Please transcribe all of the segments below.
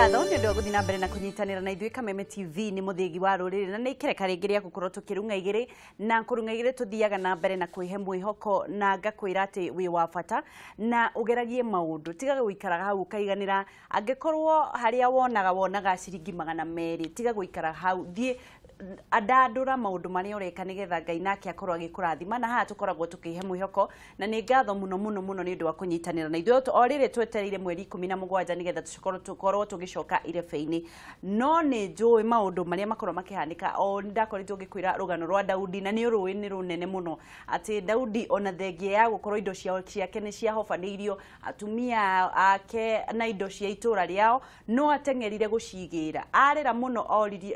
ngatho nĩ ũndũ gũthiĩ na mbere na kũnyitanĩra na ithuĩ Kameme TV nĩ mũthĩgi wa rũrĩrĩ na nĩ ikereka rĩngĩ rĩa gũkorwo tũkĩrung'a igĩrĩ na Kurung'a Igiri tuthiaga na mbere na kwĩhe mwĩhoko na ngakwĩra atĩ wĩ wa bata na ũgeragie maũndũ tiga gũikara hau ukaiganĩra angĩkorwo harĩa wonaga ciringi 200 tiga gũikara hau thiĩ andandũra maũndũ marĩa ũreka nĩgetha Ngai nake akorwo agĩkũrathima na haha tũkoragwo tũkĩhe mwĩhoko na nĩ ngatho mũno nĩ ũndũ wa kũnyitanĩra na ithuĩ o rĩrĩ twetereire mweri 17 nĩgetha tũkorwo tũgĩcoka irebe-inĩ no nĩ njũĩ maũndũ marĩa makorwo makĩhanĩka o ndakoretwo ngĩkwĩra rũgano rwa Daudi na nĩ ũrũĩ nĩ rũnene mũno atĩ Daudi ona thengia ya gũkorwo indo ciake nĩ ciahobanĩirio atumia ake na indo cia itũra rĩao no ateng'erire gũcigĩra arĩra mũno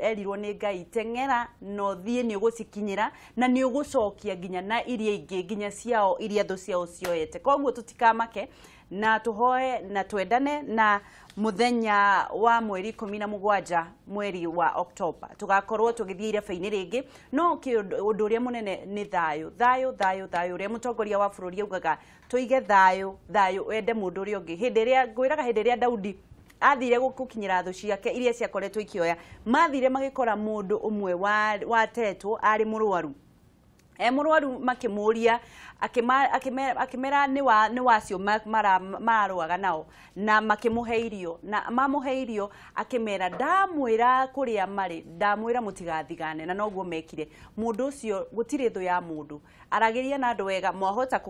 erirwo nĩ Ngai ng'era no thiĩ nĩ ũgũcikinyĩra na nĩ ũgũcokia nginya na iria ingĩ nginya ciao iria thũ ciao cioete koguo tutikamake na tuhoe na twendane na muthenya wa mweri 17 mweri wa Oktoba tugakorwo tugithie irebe-inĩ rĩngĩ no ũndũ ũrĩa mũnene nĩ thayũ ũrĩa mũtongoria wa bũrũri augaga tuige thayũ wende mũndũ ũrĩa ũngĩ hĩndĩ ĩrĩa Daudi athire gukinyira thũ ciake iria ciakoretwo ikioya mathire magikora mundu umwe watetwo ari murwaru murwaru makimuria akimera ni wacio mararwaga nao na makimuheirio na mamuheirio akimera ndamwira kuria mari ndamwira mutigathigane na noguo mekire mundu ucio gutire thu ya mundu aragiria na andu wega mwahota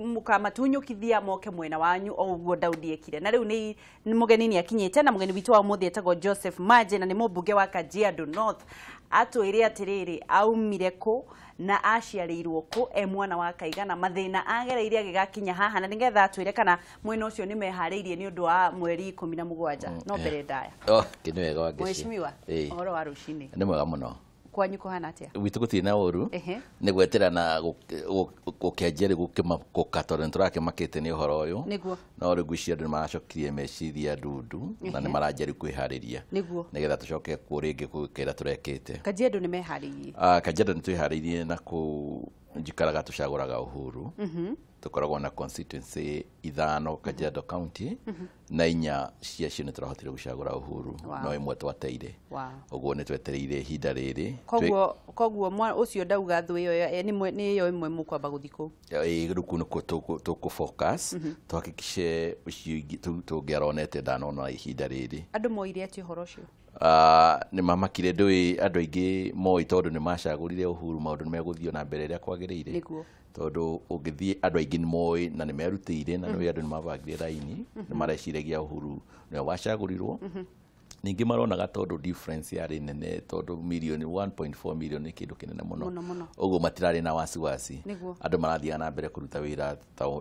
mukamatunyukithia moke mwena wanyu o uguo Daudi ekire na riu ni mugeni ni akinyite na mugeni witu wa muthi etagwo Joseph Manje na ni mubunge wa Kajiado North atwire atiriri aumire ku na aciarĩirwo ku mwana wa kaigana mathina agereire gigakinya haha na nigetha atwire kana mwena ucio ni meharĩirie ni undu wa mweri 17 no mbere ndaya kini wega wa ngeci mheshimiwa horo wa rucini ni mwega muno kwanyu kuhana atia witu gutina uru ni gwetera na gukianjia gukatore nturake makete ni uhoro uyu niguo no ri gwiciria ndu maracokirie meciria ndundu na ni maranjeri kwihariria niguo nigetha tucoke kuringi gukira turekete Kajiado ni meharirie Kajiado ni twiharirie na ku njikaraga tucaguraga uhuru tukoragwo na constituency 5 Kajiado County na 4 ciacio ni turahotire gucagura uhuru no imwe twateire uguo ni twetereire hinda riri koguo ucio ndauga thu iyo ni iyo imwe mukwamba guthiko ruku niko tuku focus tuhakikishe tungiaronete ndanona hinda riri andu moire ati horo ucio ni mamakire ndui andu aingi moi tondu ni macagurire uhuru maundu ni meguthio na mbere ria kwagirire niguo tondu ugithie andu aingi ni moi na ni merutire na ni andu ni mabagire raini ni mareciragia uhuru ni wacagurirwo ningi maronaga tondu difference yari nene tondu million 1.4 million ni kindu kinene muno uguo matirari na wasiwasi andu marathia na mbere kuruta wira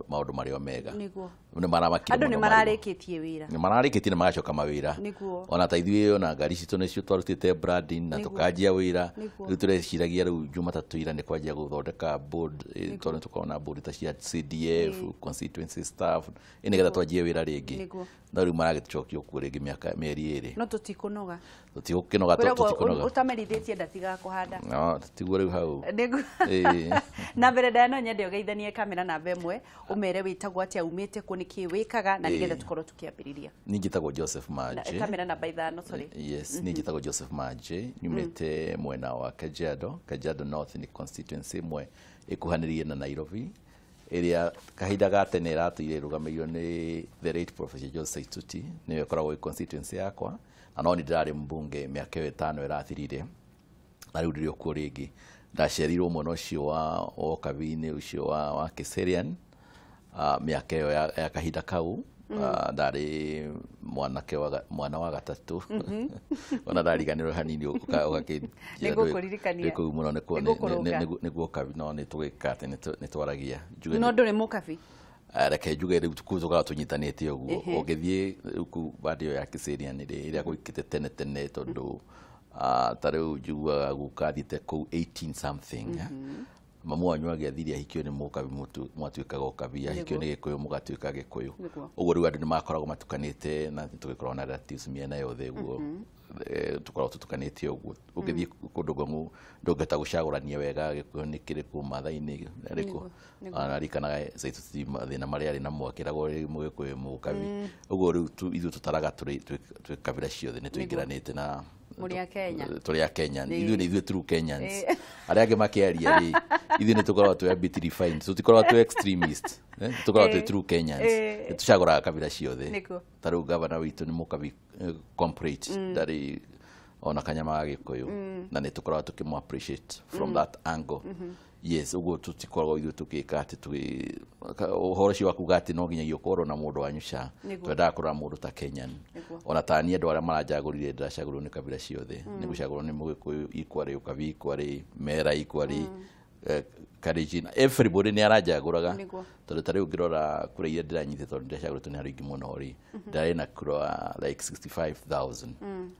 maundu mario mega niguo ni maramakire andu ni mararikitie wira ni mararikitie na magacoka mawira ona taithwie ona ngari citu nicio twarutite branding na tukanjia wira riu tureciragia riu Jumatatu ira ni kwanjia guthondeka board tondu tukona board ta cia CDF constituency staff inigetha twanjie wira ringi na riu maragitucokio ku ringi mieri iri no tutikunoga tutikunoga utamerithitie ndatiga kuhanda no tiguo riu hau na mbere ndano nyende ugeithanie kamera namba imwe umere witagwo atia umite ku niki wikaga na nigetha tukorwo tukiambiriria ninjitagwo Joseph Manje kamera namba 5 sorry yes ninjitagwo Joseph Manje nyumite mwena wa Kajiado North ni constituency imwe ikuhanirie na Nairobi area kahinda gatene ratuire rugameirio ni the late Professor Joseph Saituti niwe koragwo constituency yakwa na ni ndirari mbunge miaka 5 irathirire na riu ndirio ku ringi ndacerirwo muno ucio wa okabini ucio wa Kiserian miaka iyo ya kahinda kau ndari mwana wa gatatu ona ndariganirwo hanini nigukuririkania niko muno niguo kabi no ni tugikate ni twaragia no nduri mukabi reke njuge riu tukuzuga tunyitanite uguo ugithie ku badio ya Kiserian iria gwikite tene tondu tareu njiguaga gukathite ku 18 something mamu wanyu agiathiria hikio ni mukabi mwatuikaga ukabia hikio ni gikuyu mugatuika gikuyu uguo riu andu ni makoragwo matukanite na tugikorwo na relatives miena yothe uguo tukorwo tutukanĩtie ũguo ũgĩthiĩ kũndũ ng'ong'u ndũngĩhota gũcagũrania wega Gĩkũyũ nĩ kĩrĩkũ Maathai-inĩ arĩkũ arikanaga thĩna marĩa arĩ namo akĩragwo Mũgĩkũyũ Mũkabi ũguo rĩu ithuĩ tũtaraga twĩ kabira ciothe nĩ tũingĩranĩte na tũrĩ a Kenya ithuĩ nĩ ithuĩ true Kenyans arĩa angĩ makĩaria rĩ ithuĩ nĩ tũkoragwo twĩ a bit refined tũtikoragwo twĩ extremist tũkoragwo twĩ true Kenyans nĩ tũcagũraga kabira ciothe ta rĩu gavana witũ nĩ Mũkabi complete ndarĩ ona kanyama ga Gĩkũyũ na nĩ tũkoragwo tũkĩmũ appreciate from that angle yes ũguo tũtikoragwo ithuĩ tũgĩka atĩ ũhoro ũcio wa kuga atĩ no nginyagia ũkorwo na mũndũ wanyu ca twendaga kũrora mũndũ ta Kenyan ona ta niĩ andũ arĩa maranjagũrire ndĩracagũrwo nĩ kabira ciothe nĩ gũcagũrwo nĩ Mũgĩkũyũ equally Ũkabi equally Mera equally Kalenjin everybody nĩ aranjagũraga tondũ ta rĩu ngĩrora kũrĩa iria ndĩranyitĩte tondũ ndĩracagũrĩtwo nĩ andũ aingĩ mũno rĩ ndarĩ na kura like 65,000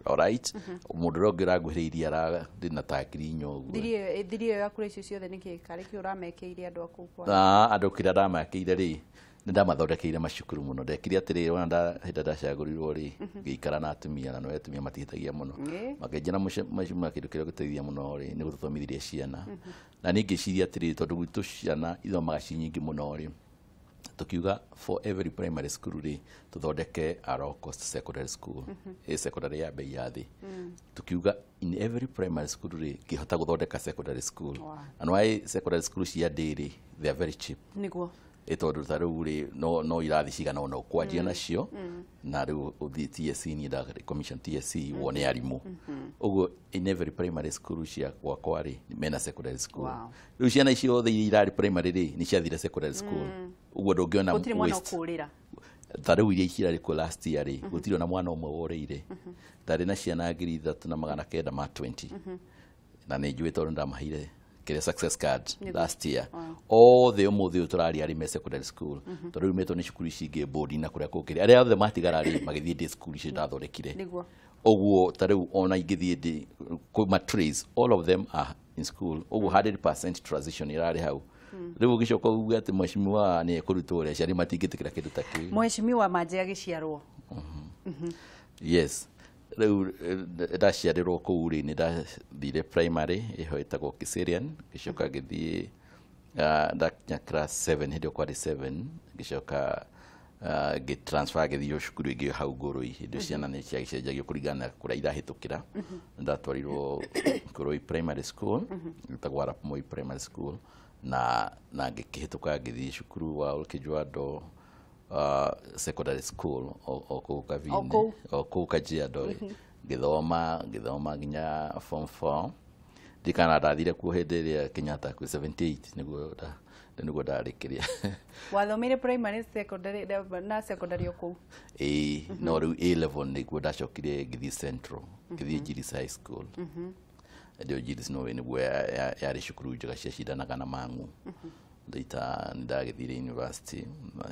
alright mũndũ ũrĩa ũngĩ ũranguhĩrĩirie ndĩ na ta ngiri inya ũguo thiri ĩyo ya kura icio ciothe nĩkĩ karĩkĩ ũramekeire andũ akũu kwa andũ kĩrĩa ndamekeire rĩ nĩ ndamathondekeire macukuru mũno ndekire atĩrĩrĩ ona hĩndĩ ndacagũrirwo rĩ ngĩikara na atumia na no atumia matihĩtagia mũno makĩnjĩra macuma kĩndũ kĩrĩa gĩteithia mũno rĩ nĩ gũtũthomithirie ciana na nĩ ngĩciria atĩrĩrĩ tondũ gwitũ ciana ithomaga ci nyingĩ mũno rĩ tukiuga for every primary school rĩ tuthondeke a low cost secondary school secondary ya bei ya thĩ tukiuga in every primary school rĩ ngĩhota gũthondeka secondary school and why secondary school cia ndĩ rĩ they are very cheap nĩguo tondũ ta rĩu rĩ no irathi cigana ũna ũkwanjia nacio na rĩu ũthiĩ TSC niĩ nda commission TSC wone arimũ ũguo in every primary school cia gwakwa rĩ mena secondary school rĩu ciana icio othe iria irarĩ primary rĩ nĩ ciathire secondary school ũguo ndũngĩona gũtirĩ mwana ũkũrĩra ta rĩu iria cirarĩ kuo last year rĩ gũtirĩ ona mwana ũmwe worĩire ndarĩ na ciana 3,920 na nĩ njũĩ tondũ ndamaheire success card last year othe ũmũthĩ tũrari arĩ me secondary school tondũ rĩu metwo nĩ cukuru ici ingĩ board na kũrĩa kũngĩrĩ arĩa othe matigara rĩ magĩthiĩ day school ici ndathondekire ũguo ta rĩu ona ingĩthiĩ ndĩ kuma trace all of them are in school ũguo 100% transition irarĩ hau rĩu ũgĩcoka uge atĩ mheshimiwa nĩ ekũrutwo ũrĩa aciari matingĩtĩkĩra kĩndũ ta kĩu mheshimiwa Manje agĩciarwo yes rĩu ndaciarĩrwo kũu rĩ nĩ ndathire primary ĩho ĩtagwo Kiserian ngĩcoka ngĩthiĩ ndakinya class 7 hĩndĩ ĩyo kwarĩ 7 ngĩcoka ngĩtransfer ngĩthiĩ cukuru ĩngĩ hau Ngũrũi hĩndĩ ciana nĩ ciagĩcenjagio kũringana na kũrĩa irahĩtũkĩra ndatwarirwo Ngũrũi primary school ĩtagwo Arap Moi primary school na ngĩkĩhĩtũka ngĩthiĩ cukuru wa Olkejwado secondary school o kũu Kabine o kũu Kajiado ngĩthoma nginya form 4 ndikana ndathire kuo hĩndĩ ĩrĩa Kenyatta kwĩ 78 nĩguo ndarĩkĩria wathomeire primary secondary na secondary o kũu no rĩu A level nĩguo ndacokire ngĩthiĩ Central ngĩthiĩ Giris High School ndio Giris no nĩguo yarĩ cukuru njega ciacindanaga na Mang'u ndaita ndagĩthire university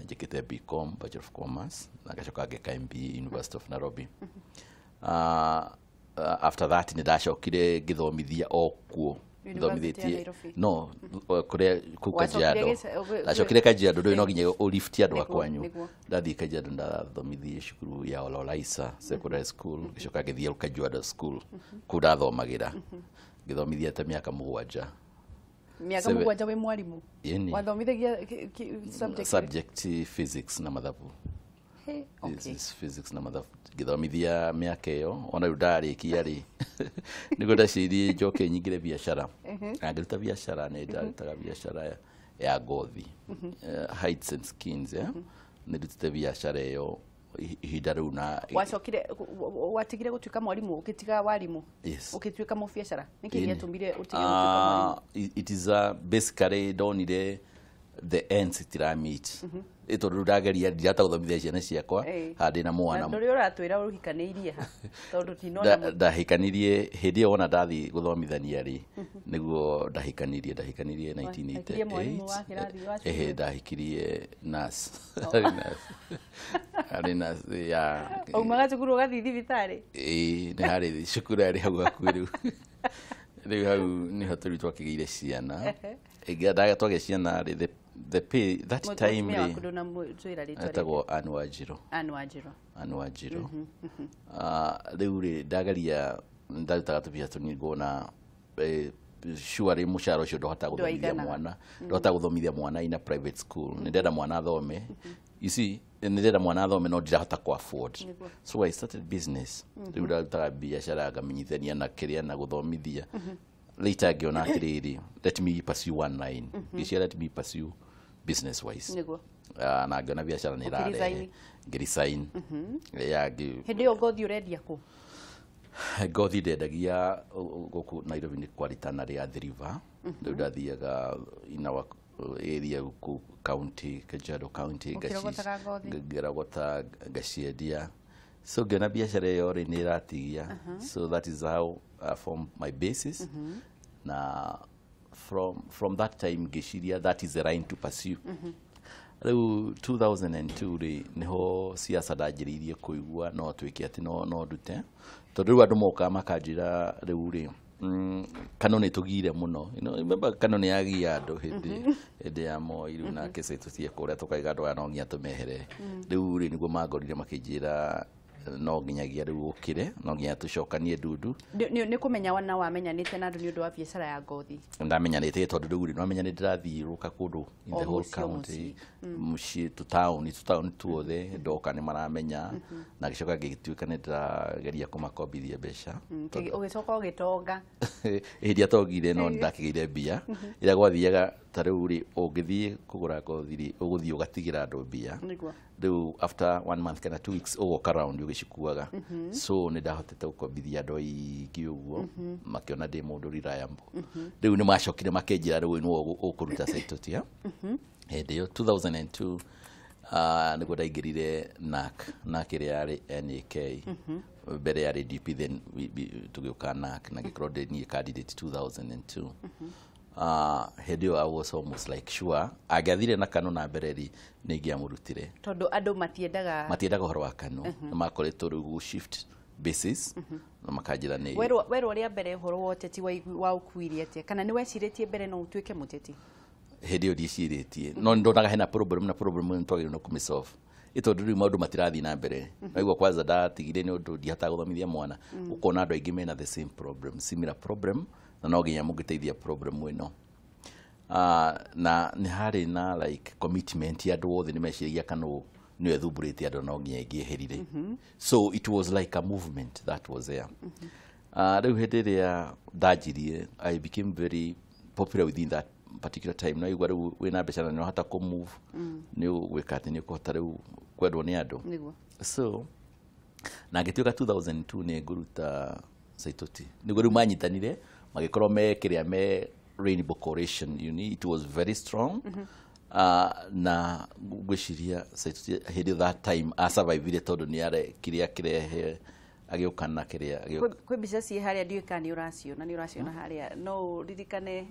njĩkĩte BCom Bachelor of Commerce na ngacoka ngĩka MBA University of Nairobi after that nĩ ndacokire ngĩthomithia o kuo thomithĩtie no kũrĩa Kajiado ndacokire Kajiado ndũĩ no nginya ũlifti andũ akwanyu ndathiĩ Kajiado ndathomithie cukuru ya Ololaisa secondary school ngĩcoka ngĩthiĩ Kajiado school kũu ndathomagĩra ngĩthomithia ta mĩaka 7 miaka mũgwanja wĩ mwarimũ wathomithagia subject physics na mathabu physics na mathabu ngĩthomithia mĩaka ĩyo ona rĩu ndarĩkia rĩ nĩguo ndacirie njoke nyingĩre biacara ngĩruta biacara nĩ ndarutaga biacara ya ngothi heights and skins nĩ ndutĩte biacara ĩyo ihinda rĩu na wacokire watigire gũtuĩka mwarimũ ũkĩtiga warimũ ũkĩtuĩka mũbiacara nĩkĩ gĩatũmire ũtige gũtuĩka mwarimũ it is basically donire the ends itiramit tondũ ndageria ndirata gũthomithia ciana ciakwa handĩ na mwana ndũrĩ ũratwĩra ũhikanĩirie ha tondũ tinona ndahikanirie hĩndĩ ĩyo ona ndathi gũthomithania rĩ nĩguo ndahikanirie 1988 ndahikirie nurse arĩ nurse ya umaga cukuru ũgathiĩ thibitarĩ nĩ harĩ cukuru arĩ hau hakuhĩ rĩu hau nĩho tũrĩ twakĩgĩire ciana twagĩa ciana rĩ the pay that time etagwo Anwajiro riu ndagaria ndarutaga tubia tunini ngona sure mushara ucio ndohota guthomithia mwana ndohota guthomithia mwana in a private school ndenda mwana athome you see ndenda mwana athome no ndirahota ku afford so I started business riu ndarutaga biashara ngamenyithania na kiria na guthomithia later ngiona atiriri let me pursue one line let me pursue business wise na ngiona biashara ni rare ngirisign hindi yo gothi urendia ku gothi ndendagia guku Nairobi ni kwaritana ria the river ndio ndathiaga in our area ku county Kajiado county ngiragota ngaciendia so ngiona biashara yo ri ni ratigia so that is how I formed my basis na from that time ngishiria that is the line to pursue riu 2002 niho siasa ndajiririe kuigua no twiki ati no ndute tondu riu andu moka makanjira riu ri kanone tugire muno remember kanone yagia andu hindi ya Moi riu na kese tutie kuria tukaiga andu no ngia tumehere riu ri niguo mangorire makijira no nginyagia riu ukire no nginya tucokanie ndundu ni kumenya wana wamenyanite na ndu ni undu wa biashara ya ngothi ndamenyanite tondu riu no menya ni ndirathi ruka kundu in the whole county mushi to town tuothe ndoka ni maramenya na gicoka gituika ni ndirageria kumakombithia mbeca ugicoka ugitonga hindi atongire no ndakigire mbia ira gwathiaga ta riu ri ungithie kugura ngothi ri uguthie ugatigira andu mbia riu after 1 month kana 2 weeks ugoka around ugicikuaga so ni ndahotete gukombithia andu aingi uguo makiona ndi mundu reliable riu ni macokire makenjira riu ni ukuruta saitotia hindi yo 2002 niguo ndaingirire NAC iri yari NAK mbere yari DP then tugiuka NAC na gikorwo ni candidate 2002 hindi yo I was almost like sure agathire na kanu na mbere ri ningiamurutire tondu andu matiendaga horo wa kanu makoretwo riu shift basis na makanjira ni weru ria mbere horo woteti wa ukuirie atia kana ni weciritie mbere no utuike muteti hindi yo ndiciritie no ndonaga hena problem ntwagire no kumisolve itondu riu maundu matirathi na mbere naigua kwanza ndatigire ni undu ndihata guthomithia mwana ukona andu aingi mena the same problem similar problem na no nginya mungiteithia problem ino na ni hari na like commitment ya andu othe ni meciragia kanu ni ethumburite andu no nginya ingieherire so it was like a movement that was there riu hindi ria ndajirie I became very popular within that particular time no igwa riu wina mbeca na no hata ku move ni gwika ati ni kuhota riu kwendwo ni andu so na ngituika 2002 ni nguruta saitoti niguo riu manyitanire magikorwo me kiria me Rainbow Coalition uni it was very strong na gwiciria saitoti hindi that time a survive tondu ni are kiria kirehe agiukana kiria kwi bica ci haria ndiukani uraciona haria no ririkane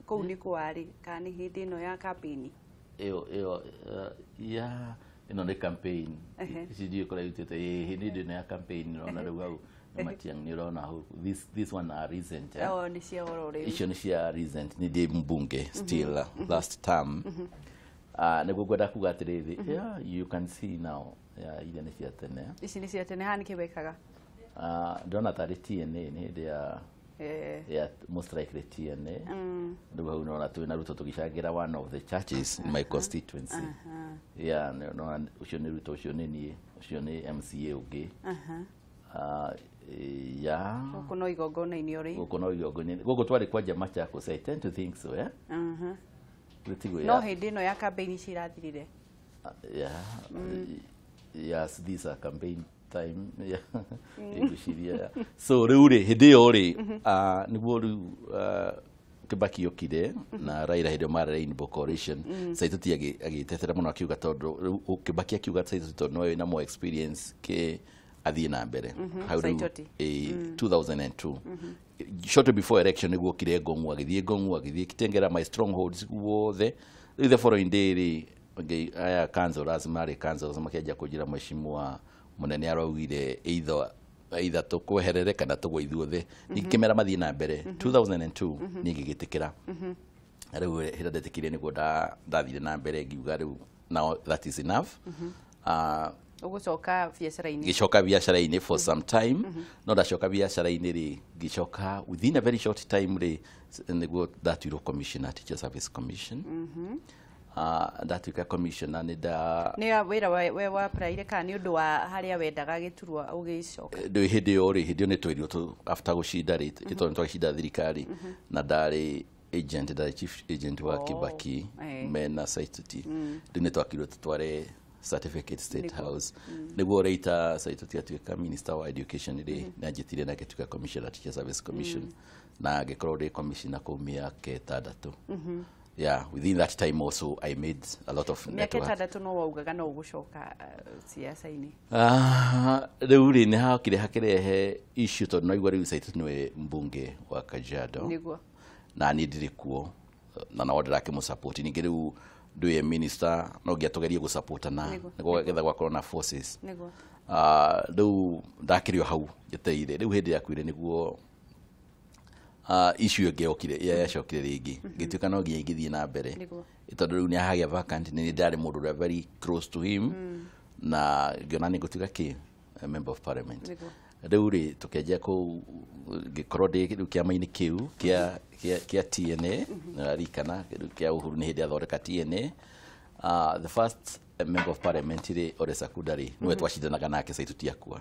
kou ni kwari kani hindi no ya campaign iyo ya ino ni campaign sijui kora yutete hindi no ya campaign no riu au matiang ni rona hu this one are recent ni cia orore icio ni cia recent ni de mbunge still last term niguo gwenda kuga atiriri you can see now ile ni cia tene ici ni cia tene hani kiwekaga ndona tari TNA ni hindi ya most likely TNA ndio hau no na ruto tugishagira one of the churches in my constituency no ucio ni ruto ucio ni MCA ugi guku no igongona-ini uri guku twari kwanja Machakos I tend to think so no hindi ino ya campaign cirathirire yes these are campaign time iguciria so riu ri hindi yo ri niguo riu Kibaki yokire na Raila hindi mara Rainbow Coalition saitoti agitetera muno akiuga tondu Kibaki akiuga saitoti tondu no na more experience ke athie na mbere how do 2002 shortly before election niguo kire Ngong'u agithie kitengera my strongholds wothe the following day aya councillors mari councillors makiaja kujira mheshimiwa munene araugire either tukweherere kana tugwe ithuothe ikimera mathie na mbere 2002 ningigitikira riu hira ndetikire niguo ndathire na mbere ngiuga riu now that is enough. Ugucoka biacara-ini. Gicoka biacara-ini for some time. No ndacoka biacara-ini ri gicoka within a very short time ri niguo ndatuirwo commissioner, Teacher Service Commission. Ndatuika commissioner ni wira we wa praire ka ni undu wa haria wendaga giturwa ugicoka. Ndio hindi yo ni twirirwo after gucinda ri itondu twacinda thirikari na ndari agent, ndari chief agent wa Kibaki mena saituti. Riu ni twakirwo tutware certificate State House niguo reita saituti atuika minister wa education ri na njitire na getuika commissioner Teacher Service Commission na gekorwo ri commissioner kwa miaka 6. Yeah, within that time also I made a lot of network. Miaka 6 no waugaga no ugucoka siasa-ini. Riu ri ni hakirehe issue tondu no igwa riu saituti niwe mbunge wa Kajiado. Niguo. Na ni ndiri kuo na no ndirake mu support ningi riu ndui minister no ngiatugerie gu support na niguo getha gwakorwo na forces. Niguo. Riu ndakirio hau giteire riu hindi yakwire niguo issue yokire yacokire ringi gituika no nginya ingithie na mbere itondu riu ni ahagia vacant ni ndari mundu very close to him na ngiona ni gutuika a member of parliament. Riu ri tukenja ku gikorwo ndi kiama-ini kiu kia TNA na rikana kia Uhuru ni hindi athondeka TNA. The first member of parliament ri ore secondary no twashindanaga nake saituti akua.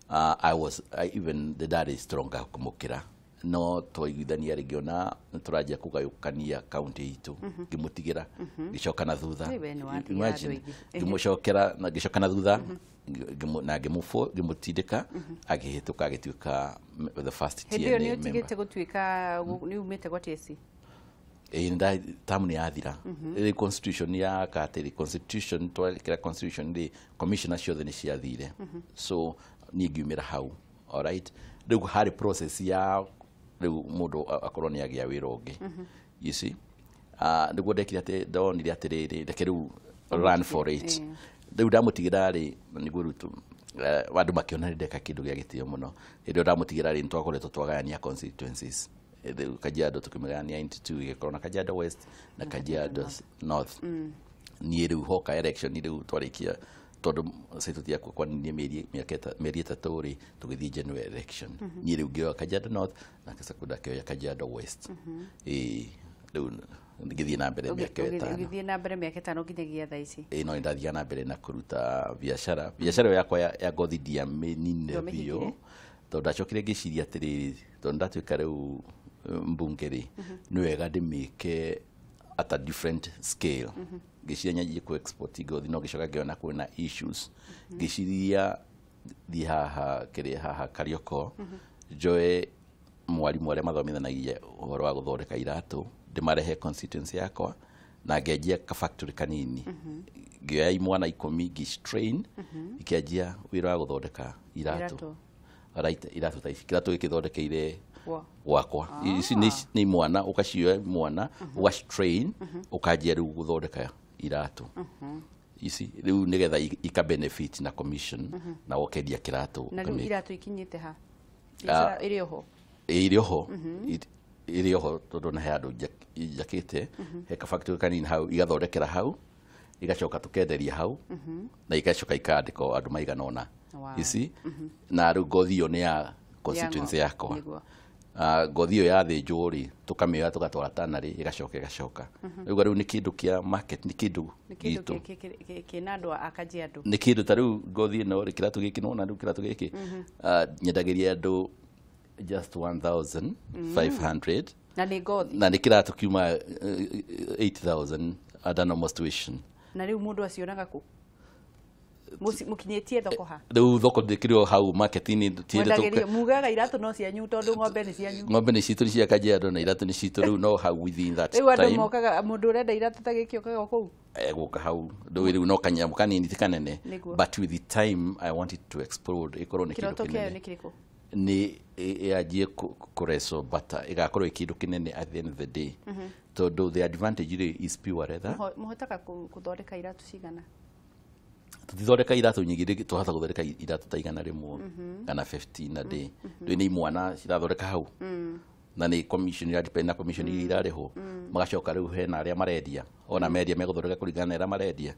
I even the daddy stronger kumukira no twaiguithania regiona turajia kugayukania county itu ngimutigira gicoka na thutha gimucokera na gicoka na thutha na ngimutindika agihituka agituika the first TNA member. Hindi ni utigite gutuika ni umite gwa TSC nda tamu ni athira the constitution ya kateri constitution twakira constitution the commissioner ciothe ni ciathire so ni ngiumira hau. All right, riu hari process ya riu mundu akorwo ni agia wira ungi you see niguo ndekire ati ndonire atiriri ndeke riu run for it. Riu ndamutigira ri niguo rutu wandu makiona ndeka kindu gia gitio muno ndio ndamutigira ri ntwakoretwo twagania constituencies Kajiado tukimegania 92 igikorwo na Kajiado West na Kajiado North. Ni riu hoka election ni riu twarikia tondu saituti yakwa kwa ni mieri 3 ri tugithii general election ni riu ngioya Kajiado North na kesakunda kioya Kajiado West. Riu ngithii na mbere miaka 5 ngithii na mbere miaka 5 nginyagia thaa ici no ndathia na mbere na kuruta biashara yakwa ya gothi dia menine bio tondu ndacokire ngiciria atiriri tondu ndatuika riu mbunge ri ni wega ndimike at a different scale. Giciria nyanjie ku export gothi no gicoka ngiona kwina issues giciria thi haha Karioko joe mwarimu aria mathomithanagia uhoro wa guthondeka iratu ndimarehe constituency yakwa na ngenjia ka factory kanini ngioya imwana 10 gistrain ikianjia wira wa guthondeka iratu. Right, iratu ta ikiratu ikithondekeire wakwa ici ni mwana ukacioya mwana ugastrain ukanjia riu guthondeka iratu ici riu nigetha ika benefit na commission na wokendia kiratu na riu iratu ikinyite ha iri oho tondu na handu jakite he ka factory kanini hau igathondekera hau igacoka tukenderia hau na igacoka ikandiko andu maigana ona ici na riu gothi yo ni ya constituency yakwa. Gothi yo yathinjwo ri tukamioya tugatwara tanari igacoka riu ni kindu kia market ni kindu gitu kina andu akajiado ni kindu ta riu gothi no ri kiratu giki no na riu kiratu giki nyendagiria andu just 1,500 na ni gothi na ni kiratu kiuma 8,000 adana almost tuition na riu mundu acionaga ku mukinyetie thoko ha riu thoko ndikirio hau market-ini tiende mugaga iratu no cianyu tondu ng'ombe ni citu cia Kajiado na iratu ni citu riu no hau within that time. Riu andu mokaga mundu urenda iratu ta giki okaga ku guka hau riu no kanyamu kanini tikanene but with the time I wanted to explode ikorwo ni kindu kinene ni yajie kureso bata igakorwo ikindu kinene at the end of the day tondu the advantage is pure leather. Muhotaka kuthondeka iratu cigana tuthondeka iratu nyingi tuhota guthondeka iratu ta igana rimwe kana 15 a day ni imwana cirathondeka hau na ni commission ya depend na commission irare ho magacoka riu hena aria marendia ona media meguthoreka kuringana na marendia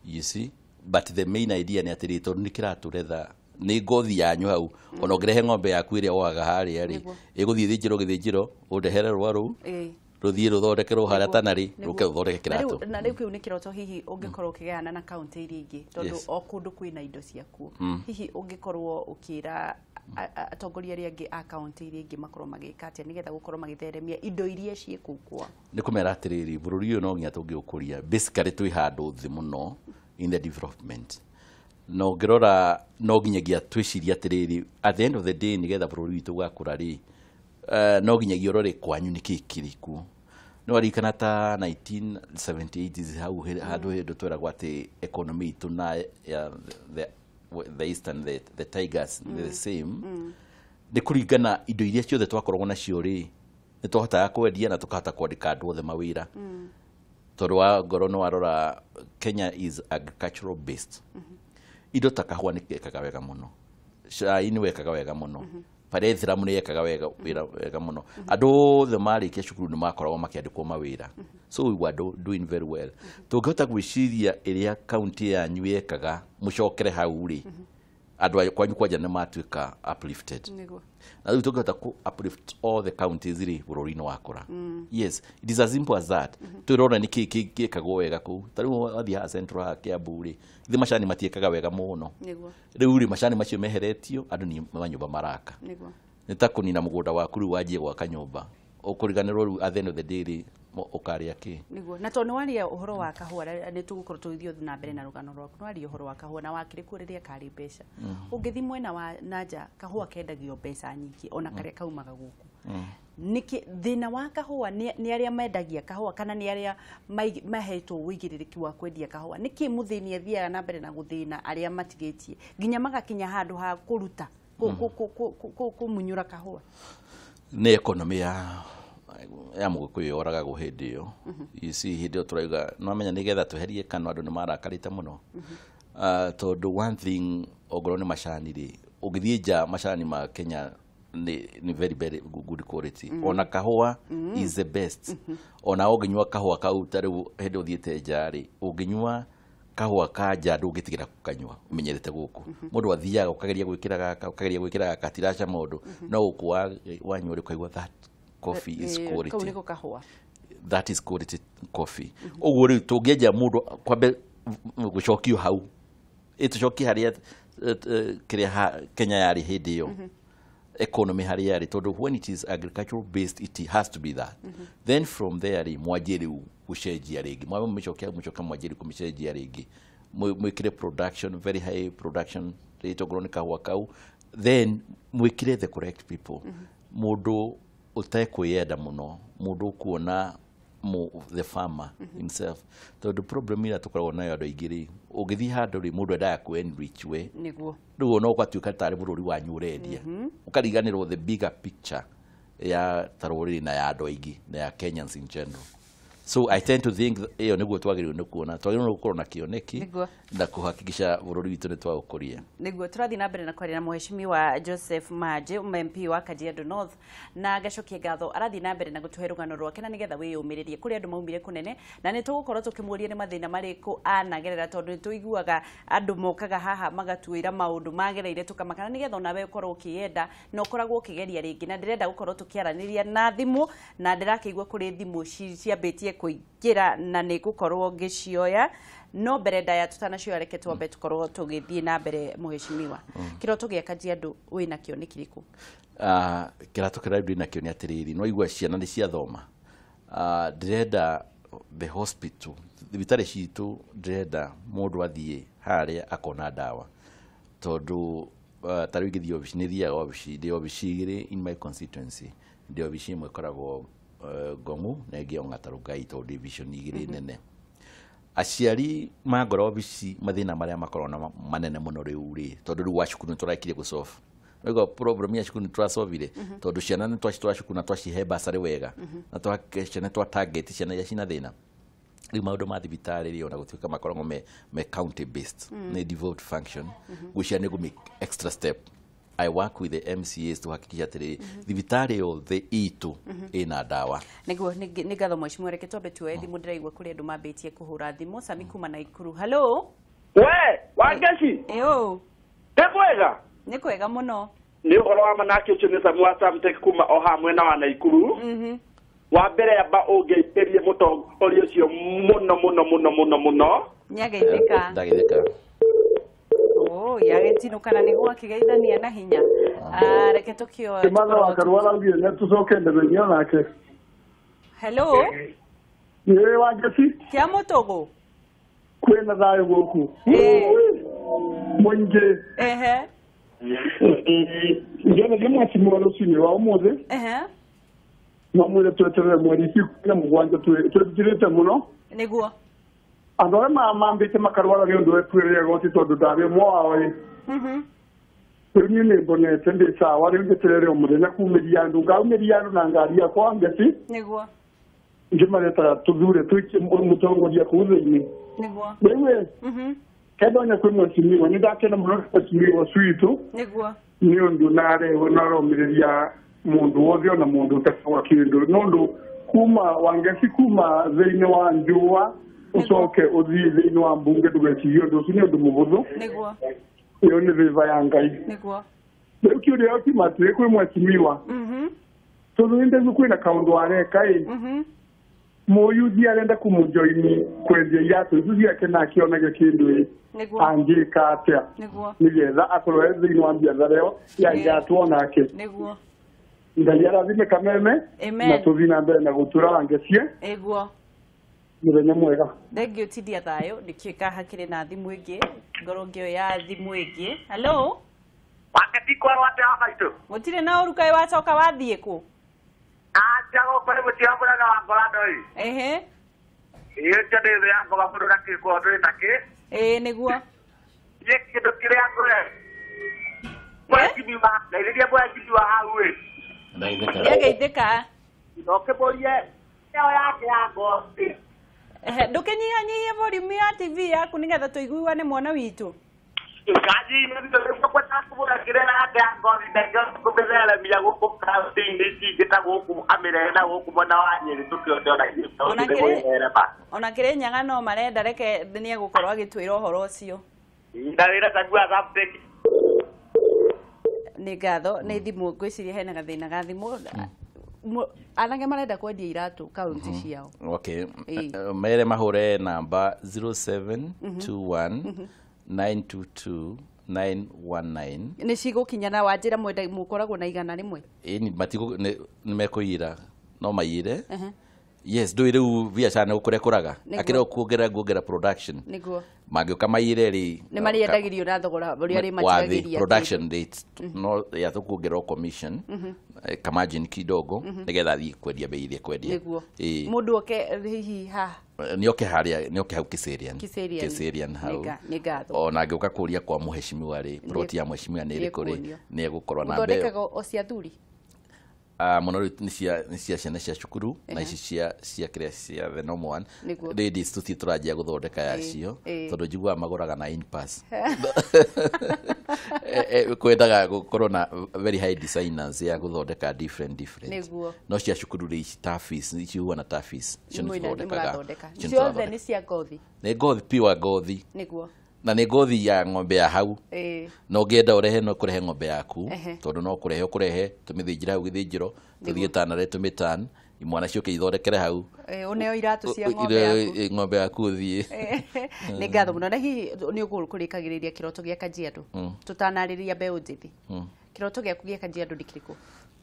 you see but the main idea ni atiri tondu ni kiraturetha ni ngothi yanyu hau ona ngirehe ng'ombe yaku iria waga haria ri iguthii thijiro udehere rwaru ruthie ruthorekerwo haria tanari ruke uthoreke kiratu na riu kiu ni kiroto hihi ungikorwo ukigeana na county iria ingi tondu o kundu kwina indo ciaku hihi ungikorwo ukira atongoria aria angi a county iria ingi makorwo magika atia nigetha gukorwo magitheremia indo iria ciekukwa ni kumera atiriri bururi uyu no nginya tungiukuria basically twi handu thi muno in the development no ngirora no nginyagia twiciria atiriri at the end of the day nigetha bururi witu gakura ri no nginyagia urore kwanyu nikikiriku no arikana ta 1978 hau handu hindu tweragwo ati economy itu na the eastern the tigers the same ni kuringana indo iria ciothe twakoragwo nacio ri ni twahotaga kwendia na tukahota kwandika andu othe mawira tondu wa ngoro no arora Kenya is agricultural based indo ta kahua ni kekaga wega muno cai ni wekaga wega muno parethira muni yekaga wega muno andu the marikia cukuru ni makoragwo makiandikwo mawira so we were doing very well tungihota gwiciria iria county yanyu yekaga mucokere hau ri andu kwanyu kwanja ni matuika uplifted na riu tungihota ku uplift all the counties ri bururi-ini wakura yes it is as simple as that turona ni kikagwo wega ku tariu athi ha central ha Kiambu ri ithi macani matiekaga wega muno riu ri macani macio meheretio andu ni manyumba maraka ni ta kunina mugunda waku riu wanjie gwaka nyumba ukuriganirwo riu at the end of the day ri ukaria ki niguo na tondu waria uhoro wa kahua ni tugukorwo tuithio na mbere na rugano rwaku no waria uhoro wa kahua na wakire kuriria kari mbeca ungithi mwena wa nanja kahua kendagio mbeca nyingi ona karia kaumaga guku niki thina wa kahua ni aria mendagia kahua kana ni aria mahetwo wigiririki wa kwendia kahua niki muthini athiaga na mbere na guthina aria matigitie nginya magakinya handu ha kuruta kumunyura kahua ni economy ya mugukuyu oraga go hindi iyo isi hindi turaiga no amenya nigetha tweherie kanu andu ni marakarite muno tondu one thing ogoro ni macani ri ugithie nja macani ma Kenya ni very good quality ona kahua is the best ona uginywa kahua kau tariu hindi uthiete nja ri uginywa kahua ka nja ndungitigira kukanywa umenyerete guku mundu athiaga ukageria gwikira gaka tirasha mundu no ukwa wanywa ri kuigwa that coffee is quality that is quality coffee oguo ri tungeja mundu kwambe gucokio hau itucoki haria Kenya yari hindi yo economy haria yari tondu when it is agricultural based it has to be that then from there mwajiri gucenjia ringi mwa mucokia mwajiri kumicenjia ringi mwikire production very high production rate ogoro ni kahua kau then mwikire the correct people mundu utakwiyenda muno mundu kuona the farmer himself the problem ira tukoragwo nayo andu aingiri ugithi handu ri mundu endaga ku enrich we niguo riu no gwatuika tari bururi wanyu urendia ukariganirwo the bigger picture ya tarori na ya andu aingi na ya Kenyans in general so I tend to think iyo niguo twagiriwe ni kuona twagiriwe gukorwo na kioneki na kuhakikisha bururi witu ni twaukuria niguo turathi na mbere na kwaria na muheshimiwa Joseph Manje MP wa Kajiado North na gacokie ngatho arathi na mbere na gutuhe rugano rwake na nigetha wiyumiririe kuri andu maumire kunene na ni tugukorwo tukimuria ni mathina mariku anagerera tondu tuiguaga andu mokaga haha magatuira maundu magereire tukamakana nigetha onawe ukorwo ukiyenda na ukoragwo ukigeria ringi na ndirenda gukorwo tukiaraniria na thimu na ndirakigwa kuri thimu ciambitie kuingira na ni gukorwo ngicioya no mbere ndaya tutanacioya reke twambe tukorwo tugithie na mbere muheshimiwa kiroto gia Kajiado wina kio ni kiriku kirato kiraidi na kio ni atiriri no igwa ciana ni cia thoma ndirenda the hospital thibitari citu ndirenda mundu athie haria akona dawa tondu tari ngithio obici ni thiaga obici igiri in my constituency ndio obici imwe koragwo Gongu na ingĩ Ong'atarongai to division igiri nene aciari magoro obici mathina maria makorwo manene muno riu ri tondu riu wacukuru turaikire gu solve nigo problem ya cukuru turasolvire tondu ciana ni twacukuru na twacihe basari wega na twakeshene twa target ciana ya cina thina riu maundu ma thibitari ri ona gutuika makorwo me county based ni devolved function gucia ni go make extra step I work with the MCAs to hakikisha atiri thibitari yothe itu ina dawa. Niguo ni ngatho mheshimiwa reke twambe tuoe thimu ndiraigua kuri andu mambitie kuhura thimu. Sami kuma na Ikuru. Hello. We, Wangeci. Eyo. Tekwega. Ni kwega muno. Ni uhoro wa manake ucio ni Samuel Samtek kuma o hamwe na wana Ikuru. Wa mbere amba ungeiterie mutongoria ucio muno. Nyageithika. Ndageithika. Oh, yagetinukana niguo akigeithania na hinya. Reke tukio. Kimana wa Karwala ngie ne tucoke ndebenyo nake. Hello. Ni Wangeci. Kia mutogo. Kwena thayo guku. Manje. Ehe. Njana kama kimwalo sini wa umothe. Ehe. Mamwe twetere mwari siku mugwanja twetirete muno. Niguo. Andore mambite makarwala ryo ndo twirire goti tondu ndari mwawe. Ni ne bonete ndi sawa ryo twetere omuthenya kumiria andu ngaumiria andu na ngari yakwa Ngeci. Niguo. Ngimareta tuzure twiki mutongoria kuthini. Niguo. Wewe. Kedonya kwi mwesimiwa ni ndakena muno mwesimiwa switu. Niguo. Ni undu nare wonaromiria mundu wothe na mundu utakuwa kindu nondu kuma Wangeci kuma zeine wa njua ucoke uthii thiini wa mbunge ndugecirio ndu ucio ni undu muhuthu. Niguo. Iyo ni viva ya Ngai. Niguo. Riu kiuria otimatire kwi mwesimiwa tondu ndezu kwina kaundu areka muyuthi arenda kumujoini kwendia iratu icu ciake na akionaga kindu angika atia nigetha akorwo thiini wa biathara ĩyo ya iratu onake. Ngai arathime Kameme na tuthi na mbere na gutura Wangeci. Muthenya mwega. Thengio tidia thayo ndikieka hakiri na thimu ingi ngoro ngio ya thimu ingi. Hello. Wangeci kwa wate hapa itu. Mutire na urukai wacoka wathie ku. Jago pale mutia bora na wangora doi. Ehe. Iyo tade ya ngoba bora ki ko doi nake. Niguo. Ye kido kire akore. Kwa kibi ma, na ile bora kibi wa hawe. Yageithika. Ndoke borie. Yao yake yako. Ndukinyihanyihie volume ya TV yaku nigetha tuiguane mwana witu. Kaji ni ndio kwa sababu kire na yango ndio kubezela mia guko kaunti ndi kita guku amire na guku mwana wanyeri tukio na ona kire nyaga no marenda reke ni gukorwa agitwira uhoro ucio. Ndawira Samuel Samtek. Ni ngatho ni thimu ngwiciria hena gathina ga thimu. Anange marenda kwendia iratu kaunti ciao. Okay. Mere mahure namba 0721 922 919. Ni cigukinyana wanjira mwenda mukoragwo na igana rimwe. Ni matigo ni mekoira no mayire. Yes, do iru biacara ne gukurekuraga akire kuongera production. Niguo. Magioka mayire ri ni mari endagirio na thogora buri ari matigagiria production dates no ya tukuongera commission kamajin kidogo nigetha thi kwendia bei ile kwendia. Niguo. Mundu oke hihi ha nioke haria nioke hau Kiserian hau nigatho ona ngioka kuria kwa muheshimiwa ri plot ya muheshimiwa ni ri kuri ni gukorwa na mbeo thondekaga ocia thuri muno ni cia ciana cia cukuru na ici cia kire cia the normal one ladies tuti turajia guthondeka yacio tondu njigua maguraga na in pass kwendaga gukorwo na very high designers ya guthondeka different no cia cukuru ri tafis ici huwa na tafis cio ni guthondekaga ciothe ni cia ngothi ni ngothi pure ngothi niguo na ni ngothi ya ng'ombe ya hau no ngenda urehe no kurehe ng'ombe yaku tondu no kurehe tumithinjira hau githinjiro tuthie tanare tumitan imwana cioke ithondekere hau uneo iratu cia ng'ombe yaku thie ni ngatho muno na hihi ni ukurikagiriria kiroto gia Kajiado tutanariria mbeu njithi kiroto giaku gia Kajiado ndikiriku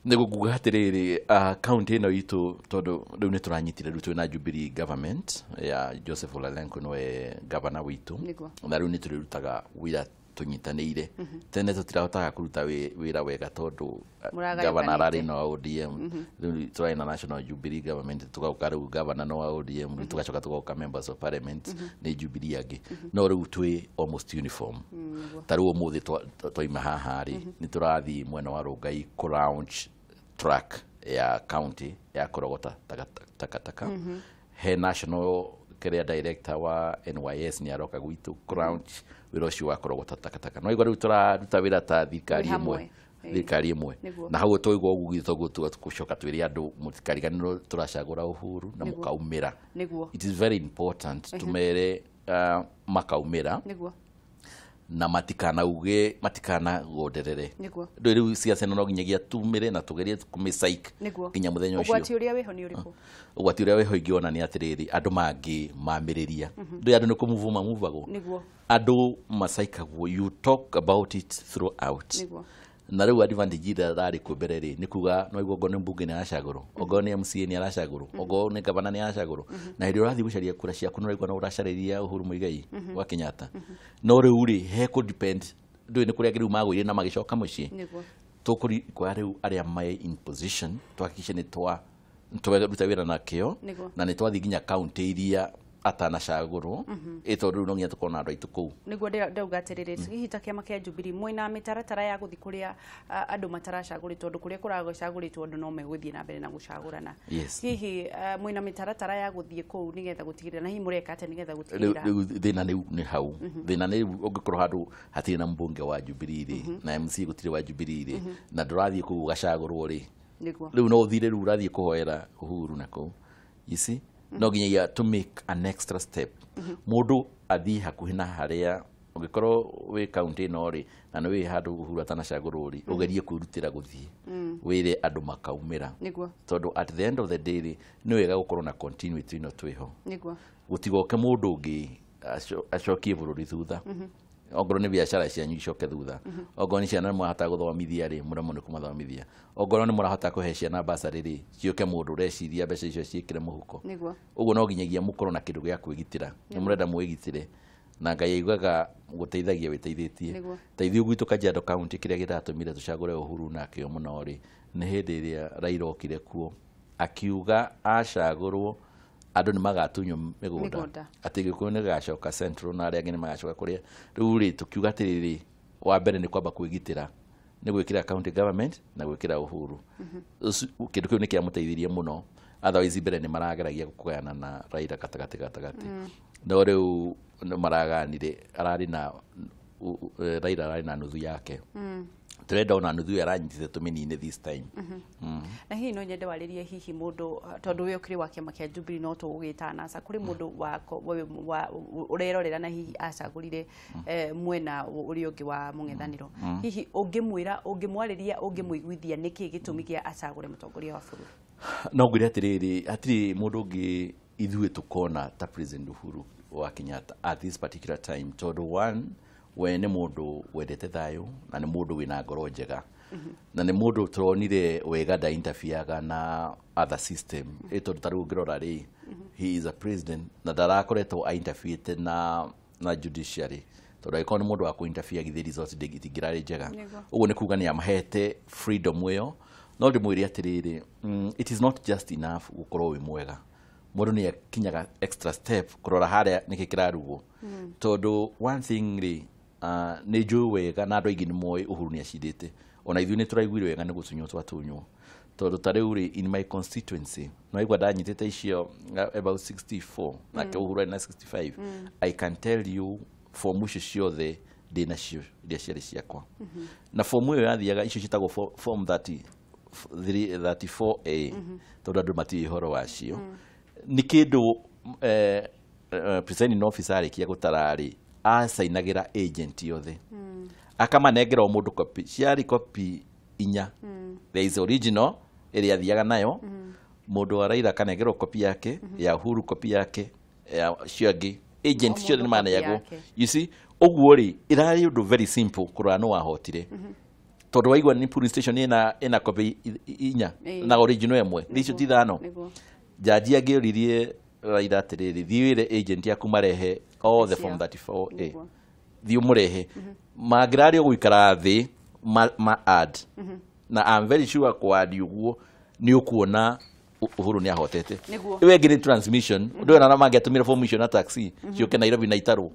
nigukuga atiriri county ino itu tondu riu ni turanyitire riu twina Jubilee government ya Joseph Olalenko noe governor witu na riu ni turirutaga wira tunyitanire tene tutirahotaga kuruta wira wega tondu governor ari no ODM riu turaina national Jubilee government tugauka riu governor no ODM tugacoka tugoka members of parliament ni Jubilee agi no riu twi almost uniform taru umuthi twaima haha ri ni turathi mwena wa Rongai ku launch track ya county ya kurogota takataka he national career director wa NYS ni aroka gwitu launch wira ucio wa kurogota takataka no igwa riu turaruta wira ta thikari imwe thirikari imwe na hau toigwo gugitho gucoka twiri andu mutikariganirwo turacagura uhuru na mukaumira it is very important tumere makaumira na matikana goderere ndo riu siasa no nginyagia tumire na tugerie kumisaik kinya muthenya ucio ugwati uria weho ni uriku ugwati uria weho ingiona ni atiriri andu mangi mamiriria ndo andu nikumuvuma muvago andu masaikagwo you talk about it throughout na riu advantage ira rari kubereri ni kuga no igwo ngone mbunge ni aracagurwo ogo ni MCA ni aracagurwo ogo ni gavana ni aracagurwo na hiri urathi gucaria kura ciaku no igwa no uracariria Uhuru Muigai wa Kenyatta no riu ri he could depend ndo ni kuria riu magwire na magicoka mucii tukuri kwa riu aria mai in position twakishe ni ruta wira na kio na ni twathi nginya county iria atanacagurwo ito riu no nginya tukona andu aitu kuu niguo ndaugatirire hita kiama kia Jubilee mwina mitaratara ya guthi kuria andu mataracaguritwo andu kuria kuragocaguritwo andu no meguthie na mbere na gucagurana hihi mwina mitaratara ya guthie kuu nigetha gutigirira na hi mureka ate nigetha gutigirira thina ni hau thina ni ungikorwo handu hatiri na mbunge wa Jubilee ri na MC gutire wa Jubilee ri na ndurathie kuu gacagurwo ri riu no thire riu urathie kuhoera Uhuru na kuu you see no nginya to make an extra step mundu athi hakuhi na haria ungikorwo we county no ri na no we handu Uhuru atanacagurwo ri ugerie kwirutira guthie wire andu makaumira tondu at the end of the day ni wega gukorwo na continuity no twiho gutigoke mundu ungi acokie bururi thutha ogoro ni biashara cianyu icoke thutha ogoro ni ciana mwahota guthomithia ri muramo ni kumathomithia ogoro ni murahota kuhe ciana basari ri cioke mundu reciria mbeca icio ciikire muhuko uguo no nginyagia mukorwo na kindu gia kwigitira ni murenda mwigitire na Ngai aiguaga guteithagia witeithitie teithio gwitu Kajiado County kiria giratumire tucagure Uhuru na kio muno ri ni hindi iria Raila okire kuo akiuga acagurwo andu ni magatunyo migunda ati gikuo ni gacoka central na aria ngene magacoka kuria riu ri tukiuga tiriri wa mbere ni kwamba kwigitira ni gwikira county government na gwikira Uhuru kindu kiu ni kia muteithirie muno otherwise mbere ni marageragia gukuyana na Raila katagati no riu maraganire arari na Raila arari na nuthu yake turenda ona nuthu aranyitite tuminine this time na hihi no nyende waririe hihi mundu tondu we ukiri wa kiama kia Jubilee no tugitana sa kuri mundu wako urerorera na hihi acagurire mwena uri ungi wa mung'ethaniro hihi ungimwira ungimwariria ungimwiguithia niki gitumi kia acagure mutongoria wa bururi no ngwire atiri mundu ungi ithuĩ tukona ta President Uhuru wa Kenyatta at this particular time tondu one we ni mundu wendete thayo na ni mundu wina ngoro njega na ni mundu turonire wega da interfereaga na other system tondu taru ngirora ri he is a president na ndarakoretwo a interfere na judiciary tondu aikoni mundu wa ku interfere githiri zote digirari njega uguo ni kuga ni amahete freedom iyo no ndimwiri atiriri it is not just enough gukorwo wi mwega mundu ni akinyaga extra step kurora haria nikikirarugo tondu one thing ri ni njui wega na andu aingi ni moi Uhuru ni acindite ona ithuĩ ni turaiguire wega ni gutunywo twatunywo tondu tariu ri in my constituency no igwa ndanyitite icio about 64 na Uhuru na 65 I can tell you form icio ciothe ndina cio iria ciarĩ ciakwa na form ĩyo yathiaga icio citagwo form 34A tondu andu mati horo wacio ni kindu presiding officer arikia gutarari asainagira agent yothe akamanengera o mundu copy ciari copy inya there is original area thiaga nayo mundu wa Raila kanengera copy yake ya Uhuru copy yake ya ciangi agent cio ni maneyagwo you see oguo ri irari undu very simple kurana no wahotire tondu waigwa ni police station ina copy inya na original emwe icio tithano jaji agiririe Raila atiriri thiwire agent yaku marehe all the form 34A thiu murehe magirario guikara thi ma add na I'm very sure kwa adi uguo ni ukuona Uhuru ni ahotete iwe ngiri transmission ndio na mangiatumira form icio na taxi cioke Nairobi na Itaru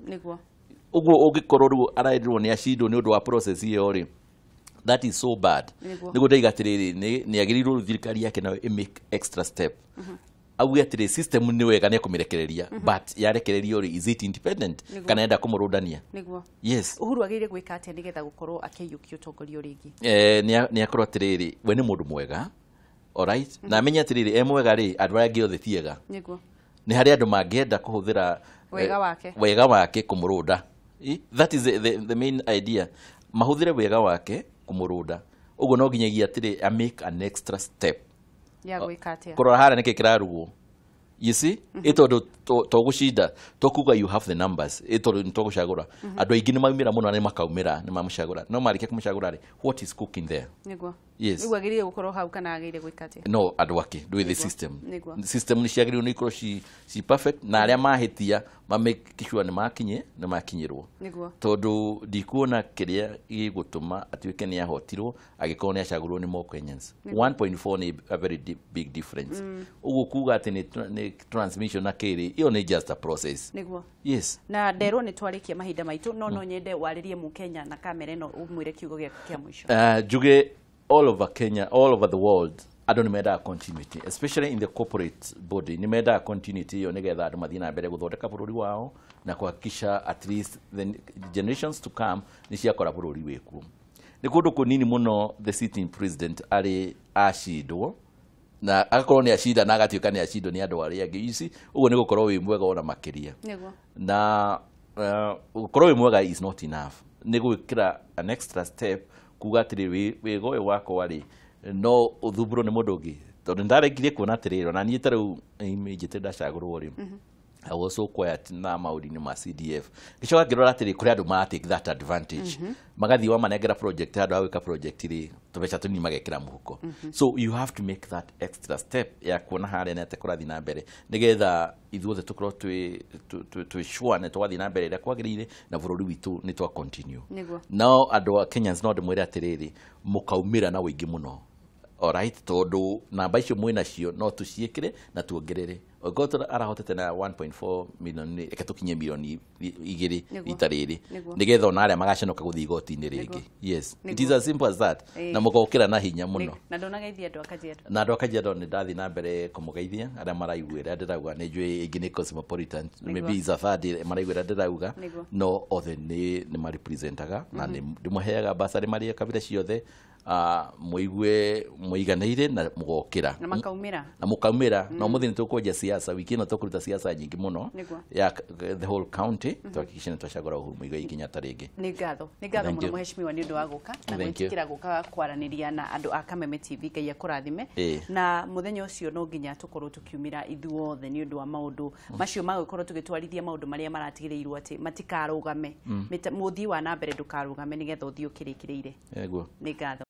uguo ungikorwo ru araidirwo ni acindo ni undu wa process iyo ri that is so bad niguo ndaigatiriri ni agirirwo thirikari yake nayo make extra step auge atire system ni wega ne kumirekereria but yarekererio ri is it independent kana enda kumurudania niguo yes Uhuru agire gwika atia nigetha gukorwo akiyukia utongoria ringi ni akorwo atiriri we ni mundu mwega alright na amenya atiriri mwega ri andu arĩa othe tiega niguo ni hari andu mangienda kuhuthira wega wake kumurunda that is the main idea mahuthire wega wake kumurunda uguo no nginyagia atiri a make an extra step ya gwika atia kurora hara niki kirarugo you see itondo to gushinda to kuga you have the numbers itondo to gushagura andu aingi ni maumira muno na makaumira ni mamushagura no marike kumushagura ri what is cooking there niguo yes niguo agirire gukorwo hau kana agirire gwika atia no andu ake do the system ni ciagirire ni ikorwo ci perfect na aria mahitia mamekishwa ni makinyirwo niguo tondu ndikuona kiria igutuma atuike ni ahotirwo agikorwo ni acagurwo ni more Kenyans 1.4 ni a very big difference uguo kuga ati ni transmission na kiri iyo ni just a process niguo yes na ndero ni twarikia mahinda maitu no nyende waririe mu Kenya na kamera no umwire kiugo kia mwisho juge all over Kenya all over the world I don't need a continuity especially in the corporate body ni meda continuity yo nigetha andu mathina mbere guthondeka bururi wao na kuhakikisha at least the generations to come ni ciakora bururi weku ni kundu kunini muno the sitting president ari ashidwo na agakorwo ni acida na agatuika ni acido ni andu ari angi ici uguo ni gukorwo wi mwega ona makiria na gukorwo wi mwega is not enough ni gwikira an extra step kuga atiri wigoe wako wari no uthuburo ni mundu ungi tondu ndaregirie kuona atiriro na nie tarau njite ndacagurwo ri I was so quiet na maudini ma CDF gicoka ngirora atiri kuri andu ma take that advantage magathi wa manengera project andu awika project ri tubeca tuni magekira muhuko so you have to make that extra step ya kuona hare na tekurathi na mbere nigetha ithuothe tukorwo twi sure na twathi na mbere ria kwagirire na bururi witu ni twa continue no andu a Kenyans no ndimwire atiriri mukaumira na wingi muno alright tondu namba icio mwina cio no tuciikire na tuongerere ogoto arahotete na 1.4 million ekatukinye milioni 2 itariri nigetha ona aria magacenoka guthi igoti-ini ringi yes it is as simple as that na mugokira na hinya muno na ndonageithia andu akajiado na andu akajiado ni ndathi na mbere kumugeithia aria maraiguira ndirauga ni njui ingi ni cosmopolitan maybe Zafadi maraiguira ndirauga no othe ni ma representaga na ndimuheaga basari maria kabira ciothe muigue muiganeire na mugokira na mukaumira na muthini tukwenja siasa wiki ino tukuruta siasa nyingi muno ya the whole county tuhakikishe ni twacagura Uhuru Muigai Kenyatta ringi ni ngatho muno muheshimiwa ni undu wa guka na gwitikira guka kwaraniria na andu a Kameme TV Ngai akurathime na muthenya ucio no nginya tukorwo tukiumira ithuothe ni undu wa maundu macio magwikorwo tugitwarithia maundu maria maratigirirwo ati matikarugame muthii wa na mbere ndukarugame nigetha uthii ukirikireire eguo ni ngatho